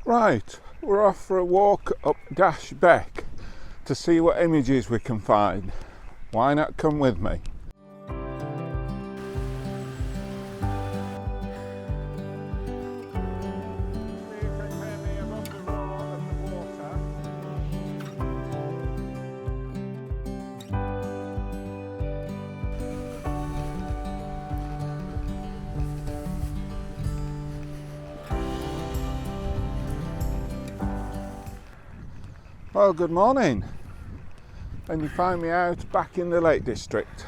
Right, we're off for a walk up Beck to see what images we can find. Why not come with me? Well, good morning, and you find me out back in the Lake District,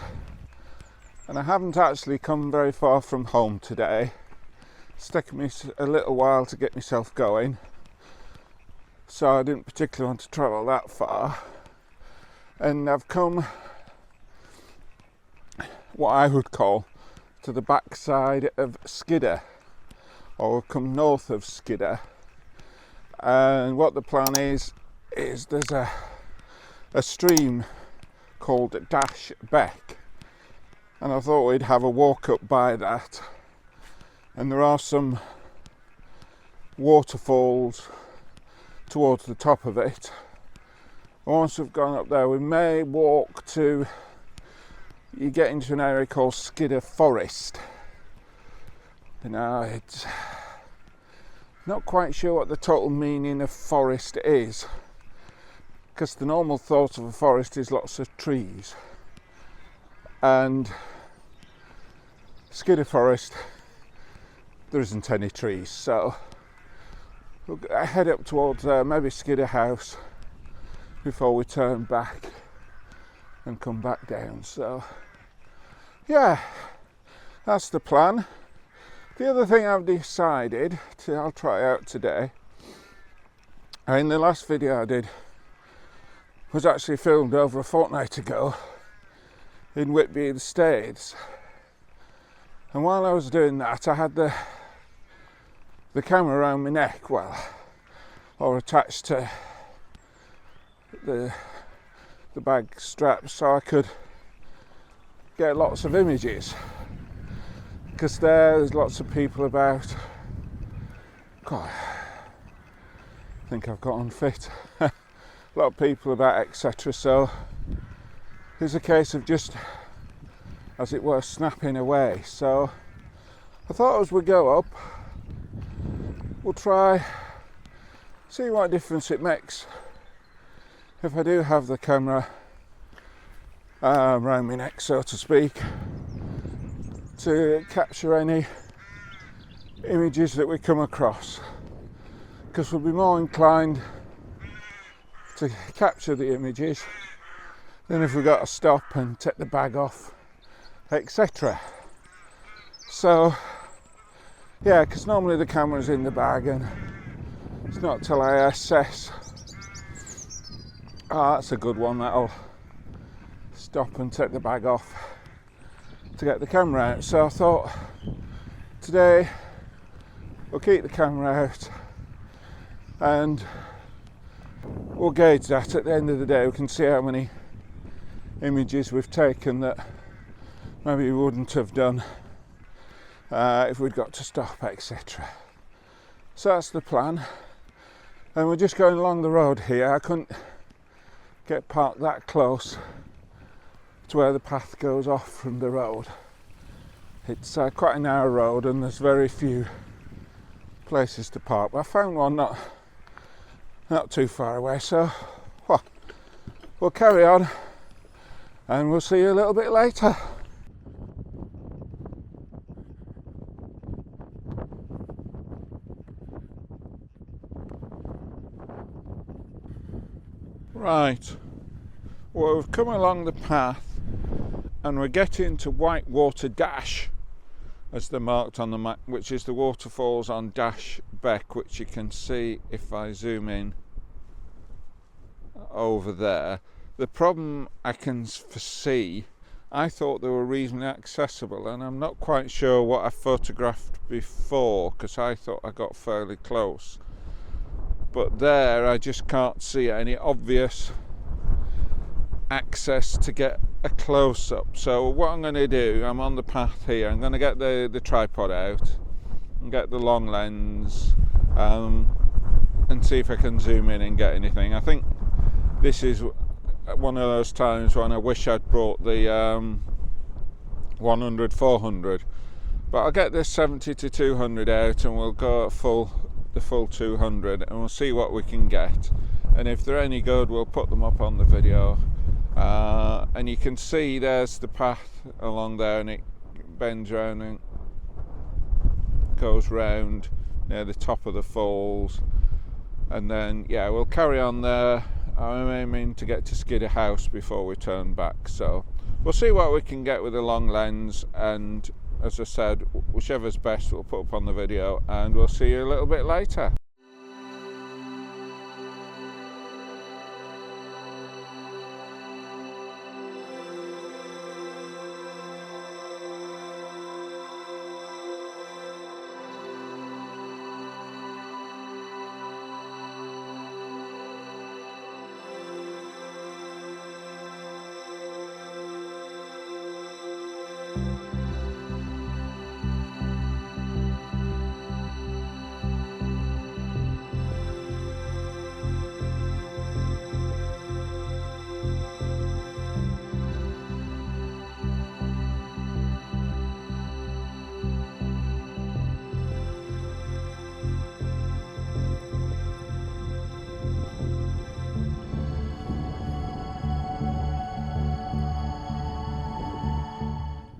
and I haven't actually come very far from home today. It's taken me a little while to get myself going, so I didn't particularly want to travel that far, and I've come what I would call to the backside of Skiddaw, or we've come north of Skiddaw, and what the plan is there's a stream called Beck, and I thought we'd have a walk up by that, and there are some waterfalls towards the top of it. Once we've gone up there, we may walk to, you get into an area called Skiddaw Forest. Now, it's not quite sure what the total meaning of forest is, because the normal thought of a forest is lots of trees, and Skiddaw Forest, there isn't any trees, so we'll head up towards maybe Skiddaw House before we turn back and come back down. So yeah, that's the plan. The other thing I've decided I'll try out today, in the last video I did was actually filmed over a fortnight ago in Whitby in the States, and while I was doing that I had the camera around my neck, or attached to the bag strap, so I could get lots of images, because there's lots of people about. God, I think I've got unfit. A lot of people about, etc. So it's a case of just, as it were, snapping away. So I thought as we go up, we'll try see what difference it makes if I do have the camera around my neck, so to speak, to capture any images that we come across, because we'll be more inclined to capture the images than if we've got to stop and take the bag off, etc. So yeah, because normally the camera's in the bag, and it's not till I assess, that's a good one, that'll stop and take the bag off to get the camera out. So I thought today we'll keep the camera out, and we'll gauge that at the end of the day. We can see how many images we've taken that maybe we wouldn't have done if we'd got to stop, etc. So that's the plan, and we're just going along the road here. I couldn't get parked that close to where the path goes off from the road. It's quite a narrow road, and there's very few places to park, but I found one not too far away, so we'll carry on, and we'll see you a little bit later. Right, well, we've come along the path, and we're getting to Whitewater as they're marked on the map, which is the waterfalls on Beck, which you can see if I zoom in over there. The problem I can foresee, I thought they were reasonably accessible, and I'm not quite sure what I photographed before, because I thought I got fairly close, but there I just can't see any obvious access to get a close-up. So what I'm going to do, I'm on the path here, I'm going to get the tripod out and get the long lens, and see if I can zoom in and get anything. I think this is one of those times when I wish I'd brought the 100-400, but I'll get this 70 to 200 out and we'll go at the full 200 and we'll see what we can get, and if they're any good we'll put them up on the video. And you can see there's the path along there, and it bends round and goes round near the top of the falls, and then yeah, we'll carry on there. I'm aiming to get to Skiddaw House before we turn back, so we'll see what we can get with the long lens, and as I said, whichever's best we'll put up on the video, and we'll see you a little bit later.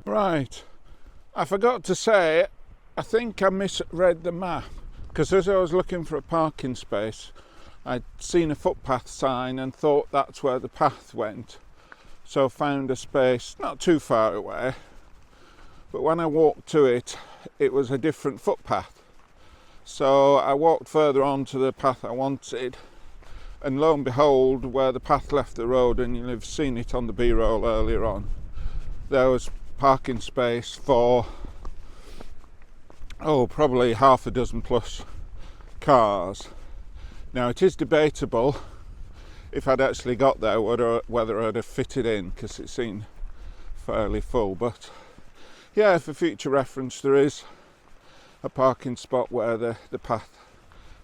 Right, I forgot to say, I think I misread the map, because as I was looking for a parking space, I'd seen a footpath sign and thought that's where the path went. So found a space not too far away, but when I walked to it, it was a different footpath. So I walked further on to the path I wanted, and lo and behold, where the path left the road, and you'll have seen it on the B-roll earlier on, there was parking space for probably half a dozen plus cars. Now it is debatable if I'd actually got there whether I'd have fitted in, because it seemed fairly full, but yeah, for future reference there is a parking spot where the path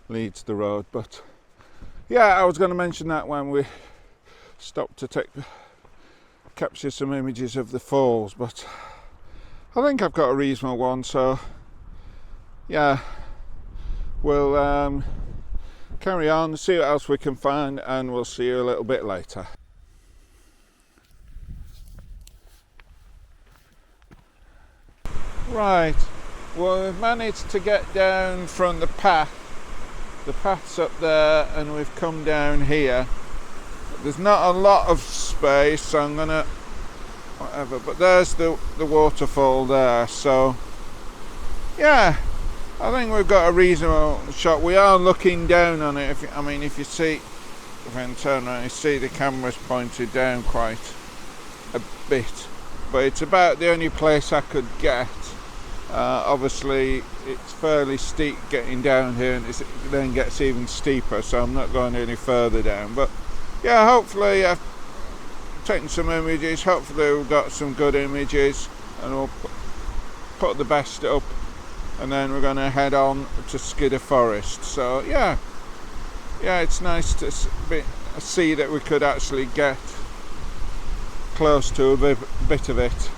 leads the road. But yeah, I was going to mention that when we stopped to capture some images of the falls, but I think I've got a reasonable one, so yeah, we'll carry on, see what else we can find, and we'll see you a little bit later. Right, well, we've managed to get down from the path. The path's up there and we've come down here. There's not a lot of space, so I'm gonna whatever, but there's the waterfall there, so yeah, I think we've got a reasonable shot. We are looking down on it. If you see, if I can turn around, you see the camera's pointed down quite a bit, but it's about the only place I could get. Obviously it's fairly steep getting down here, and it then gets even steeper, so I'm not going any further down. But yeah, hopefully I've taken some images, hopefully we've got some good images, and we'll put the best up, and then we're going to head on to Skiddaw Forest. So yeah, it's nice to see that we could actually get close to a bit of it.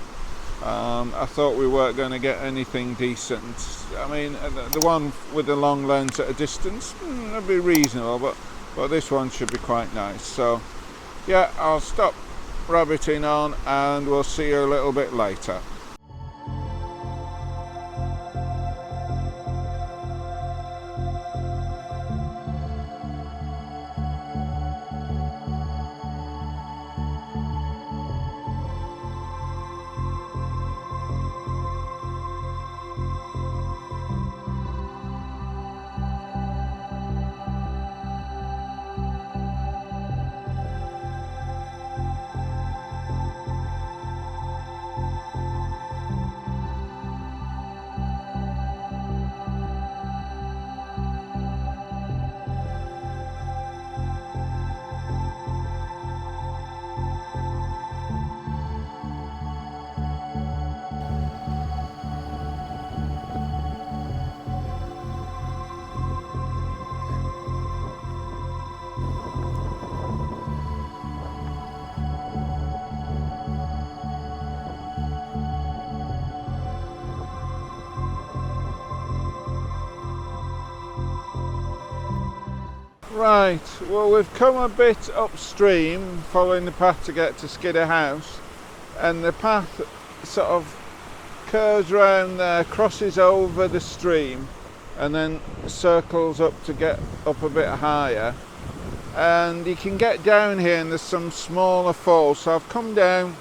I thought we weren't going to get anything decent. I mean, the one with the long lens at a distance, that'd be reasonable, but this one should be quite nice. So yeah, I'll stop rabbiting on and we'll see you a little bit later. Right, well we've come a bit upstream following the path to get to Skiddaw House, and the path sort of curves round there, crosses over the stream and then circles up to get up a bit higher, and you can get down here and there's some smaller falls. So I've come down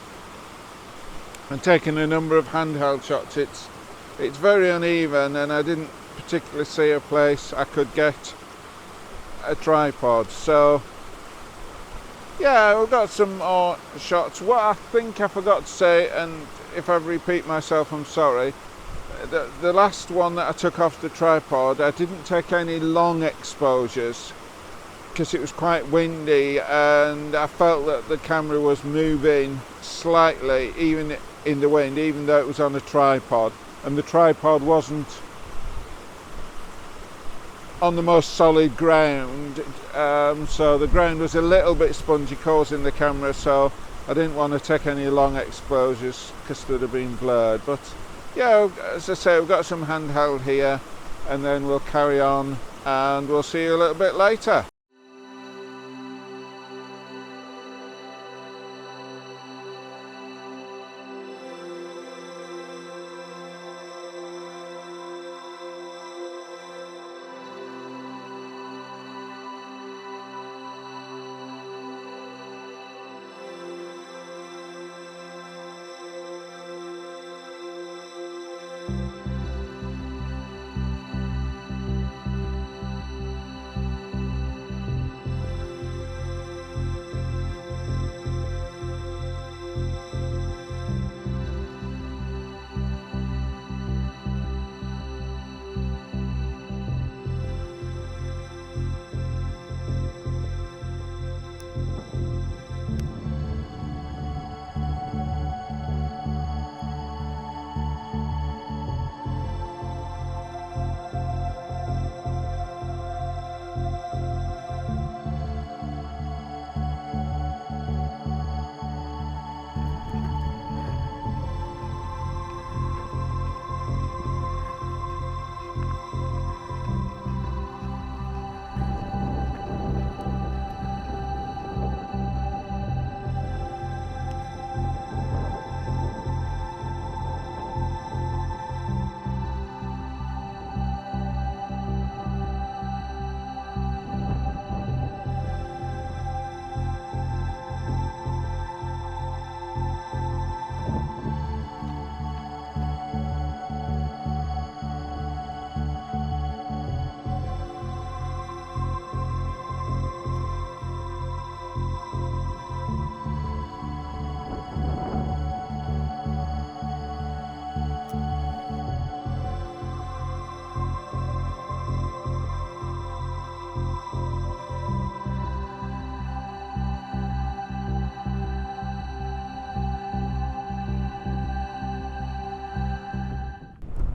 and taken a number of handheld shots. It's very uneven and I didn't particularly see a place I could get a tripod, so yeah, we've got some more shots. What I think I forgot to say, and if I repeat myself I'm sorry, the last one that I took off the tripod, I didn't take any long exposures because it was quite windy and I felt that the camera was moving slightly even in the wind, even though it was on a tripod, and the tripod wasn't on the most solid ground, so the ground was a little bit spongy, causing the camera, so I didn't want to take any long exposures because they'd have been blurred. But yeah, as I say, we've got some handheld here and then we'll carry on and we'll see you a little bit later.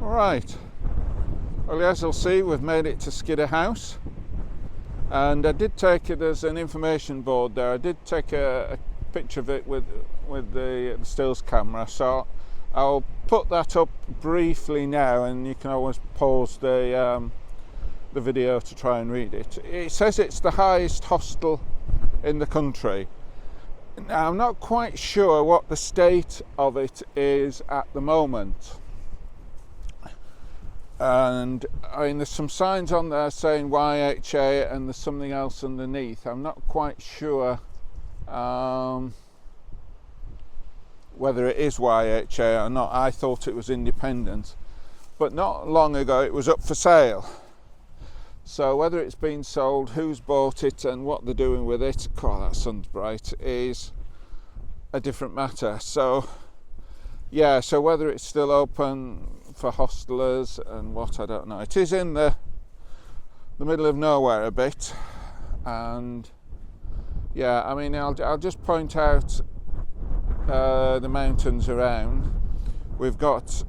Right, well as you'll see, we've made it to Skiddaw House, and I did take it as an information board there. I did take a picture of it with the stills camera, so I'll put that up briefly now and you can always pause the video to try and read it. It says it's the highest hostel in the country. Now I'm not quite sure what the state of it is at the moment. And I mean, there's some signs on there saying YHA and there's something else underneath. I'm not quite sure whether it is YHA or not. I thought it was independent, but not long ago it was up for sale. So whether it's been sold, who's bought it and what they're doing with it, oh, that sun's bright, is a different matter. So yeah, so whether it's still open for hostelers and what, I don't know. It is in the middle of nowhere a bit, and yeah, I mean, I'll just point out the mountains around. We've got,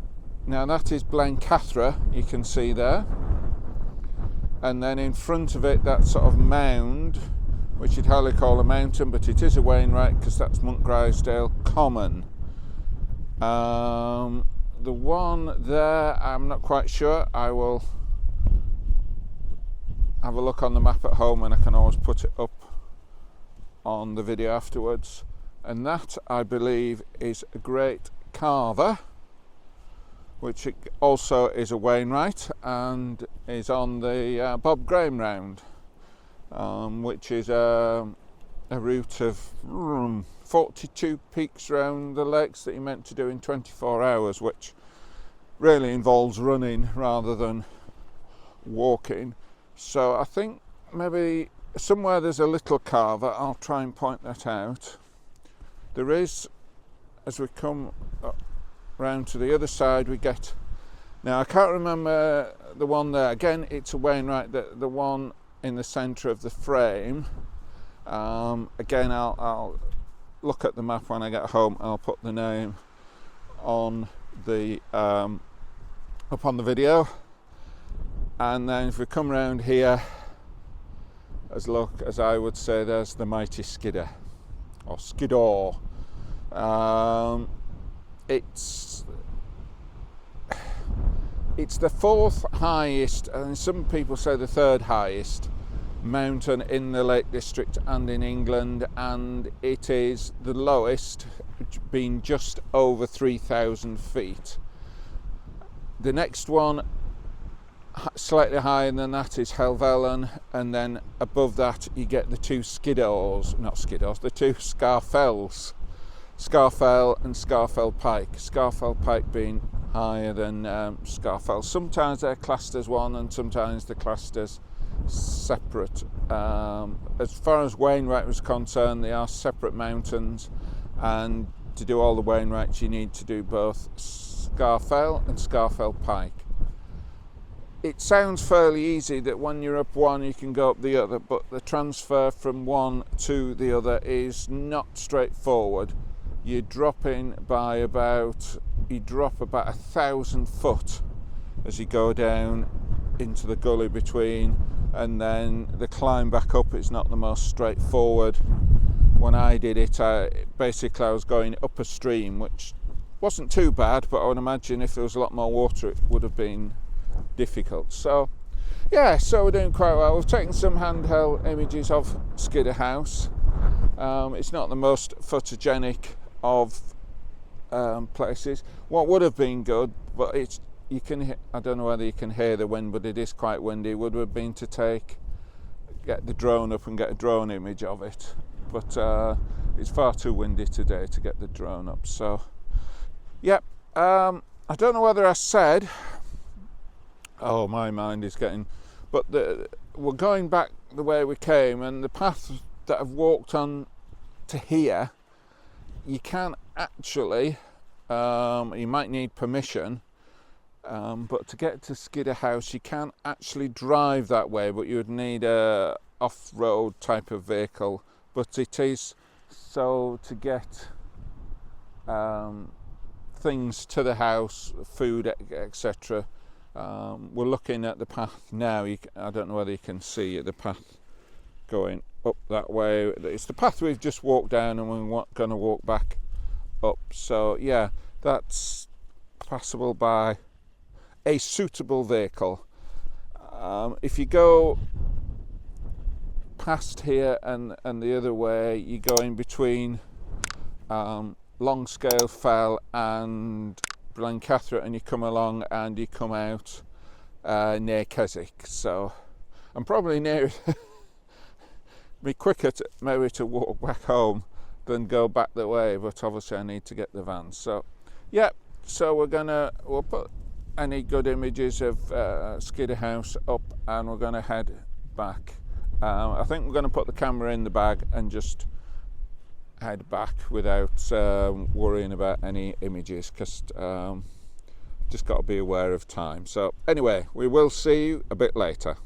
now that is Blencathra, you can see there, and then in front of it that sort of mound, which you'd hardly call a mountain, but it is a Wainwright because that's Monkgrisdale Common. The one there, I'm not quite sure. I'll have a look on the map at home, and I can always put it up on the video afterwards. And that, I believe, is a great carver, which also is a Wainwright and is on the Bob Graham round, which is a route of 42 peaks round the lakes that you're meant to do in 24 hours, which really involves running rather than walking. So I think maybe somewhere there's a little carver. I'll try and point that out. There is, as we come round to the other side, we get, now I can't remember the one there, again it's a Wainwright, the one in the centre of the frame. Again, I'll look at the map when I get home. I'll put the name on the up on the video. And then if we come round here, as I would say, there's the mighty Skiddaw, or Skiddaw. It's the fourth highest, and some people say the third highest mountain in the Lake District and in England, and it is the lowest, being just over 3,000 feet. The next one slightly higher than that is Helvellyn, and then above that you get the two Skiddaws, the two Scaffells, Scafell and Scafell Pike. Scafell Pike being higher than Scafell. Sometimes they're classed as one and sometimes they're classed as separate. As far as Wainwright was concerned, they are separate mountains, and to do all the Wainwrights you need to do both Scafell and Scafell Pike. It sounds fairly easy that when you're up one you can go up the other, but the transfer from one to the other is not straightforward. You drop about 1,000 foot as you go down into the gully between, and then the climb back up is not the most straightforward. When I did it, I was going up a stream, which wasn't too bad, but I would imagine if there was a lot more water it would have been difficult. So yeah, so we're doing quite well. We've taken some handheld images of Skiddaw House. It's not the most photogenic of places. What would have been good, but I don't know whether you can hear the wind, but it is quite windy, would have been to get the drone up and get a drone image of it, but it's far too windy today to get the drone up. So yep, I don't know whether I said, oh my mind is getting, but we're going back the way we came, and the path that I've walked on to here, you can actually, you might need permission, but to get to Skiddaw House you can actually drive that way, but you would need a off-road type of vehicle. But it is, so to get things to the house, food, etc. We're looking at the path now. I don't know whether you can see the path going up that way. It's the path we've just walked down, and we're going to walk back up. So yeah, that's passable by a suitable vehicle. If you go past here and the other way, you go in between Longscale Fell and Blencathra, and you come along and you come out near Keswick. So I'm probably near be quicker maybe to walk back home than go back the way, but obviously I need to get the van. So yeah, so we'll put any good images of Skiddaw House up, and we're going to head back. I think we're going to put the camera in the bag and just head back without worrying about any images, because just got to be aware of time. So anyway, we will see you a bit later.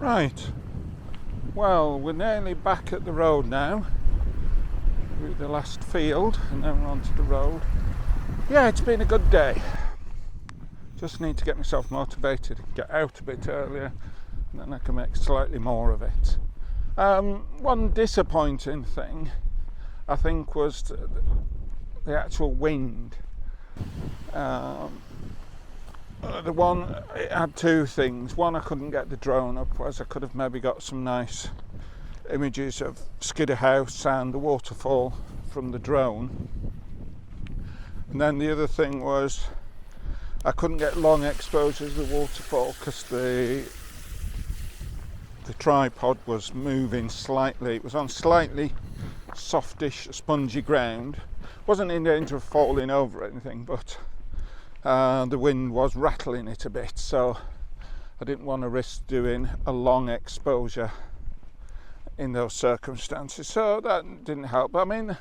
Right, well, we're nearly back at the road now, through the last field, and then we're onto the road. Yeah, it's been a good day. Just need to get myself motivated and get out a bit earlier, and then I can make slightly more of it. One disappointing thing, I think, was the actual wind. It had two things. One, I couldn't get the drone up, whereas I could have maybe got some nice images of Skiddaw House and the waterfall from the drone. And then the other thing was I couldn't get long exposures of the waterfall because the tripod was moving slightly. It was on slightly softish, spongy ground. Wasn't in danger of falling over or anything, but the wind was rattling it a bit, so I didn't want to risk doing a long exposure in those circumstances, so that didn't help. I mean,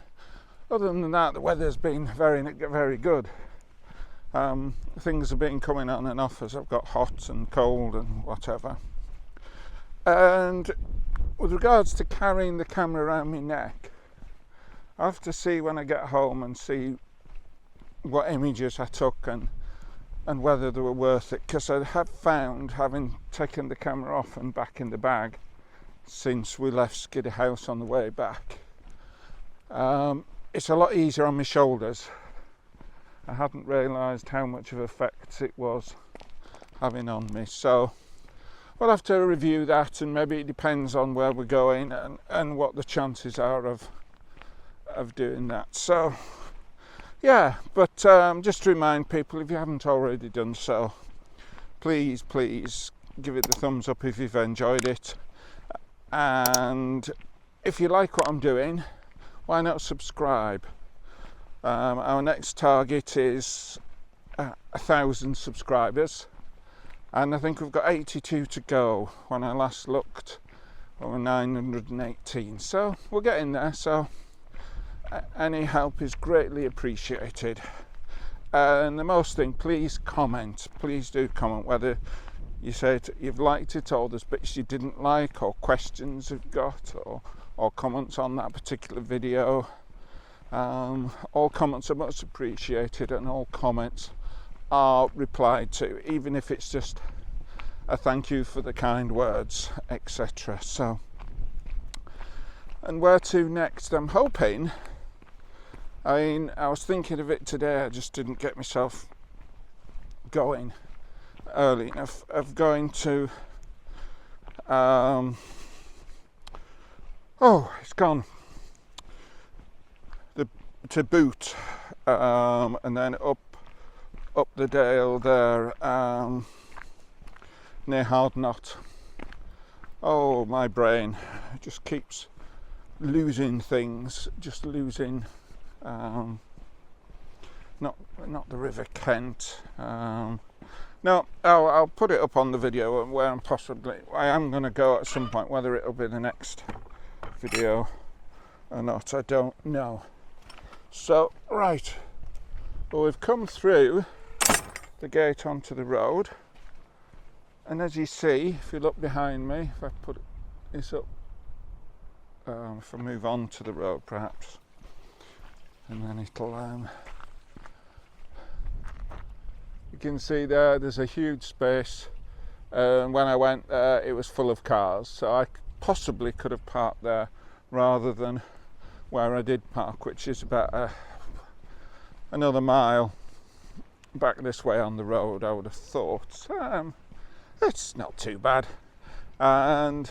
other than that, the weather's been very, very good. Things have been coming on and off as I've got hot and cold and whatever. And with regards to carrying the camera around my neck, I have to see when I get home and see what images I took and whether they were worth it, because I have found, having taken the camera off and back in the bag since we left Skiddaw House on the way back, it's a lot easier on my shoulders. I hadn't realised how much of effect it was having on me, so we'll have to review that, and maybe it depends on where we're going and what the chances are of doing that. So yeah, but just to remind people, if you haven't already done so, please give it the thumbs up if you've enjoyed it, and if you like what I'm doing, why not subscribe? Our next target is 1,000 subscribers, and I think we've got 82 to go. When I last looked, we were 918, so we're getting there. So any help is greatly appreciated. And the most thing, please comment. Please do comment, whether you say you've liked it, or there's bits you didn't like, or questions you've got, or comments on that particular video. All comments are much appreciated, and all comments are replied to, even if it's just a thank you for the kind words, etc. So, and where to next? I'm hoping, I was thinking of it today, I just didn't get myself going early enough, of going to it's gone, to Boot, and then up the dale there, near Hardknott. Oh, my brain just keeps losing things, just losing, not the River Kent. No, I'll put it up on the video where I am going to go at some point. Whether it'll be the next video or not, I don't know. So, right, well, we've come through the gate onto the road, and as you see, if you look behind me, if I put this up, if I move on to the road perhaps, and then it'll, you can see there's a huge space. When I went there, it was full of cars, so I possibly could have parked there rather than where I did park, which is about another mile back this way on the road, I would have thought. It's not too bad, and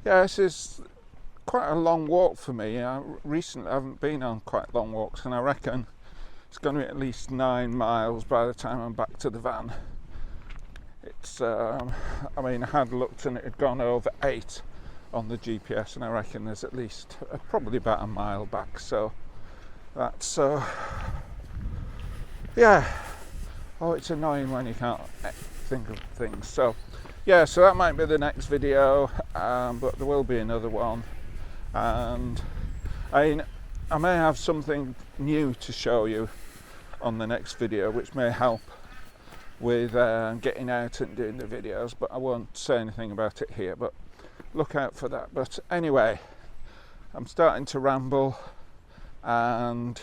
yeah, this is quite a long walk for me. Recently I haven't been on quite long walks, and I reckon it's going to be at least 9 miles by the time I'm back to the van. It's I mean, I had looked and it had gone over 8 on the GPS, and I reckon there's at least probably about a mile back, so that's yeah. Oh, it's annoying when you can't think of things. So yeah, so that might be the next video, but there will be another one, and I may have something new to show you on the next video which may help with getting out and doing the videos, but I won't say anything about it here, but look out for that. But anyway, I'm starting to ramble, and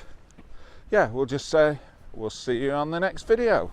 yeah, we'll just say we'll see you on the next video.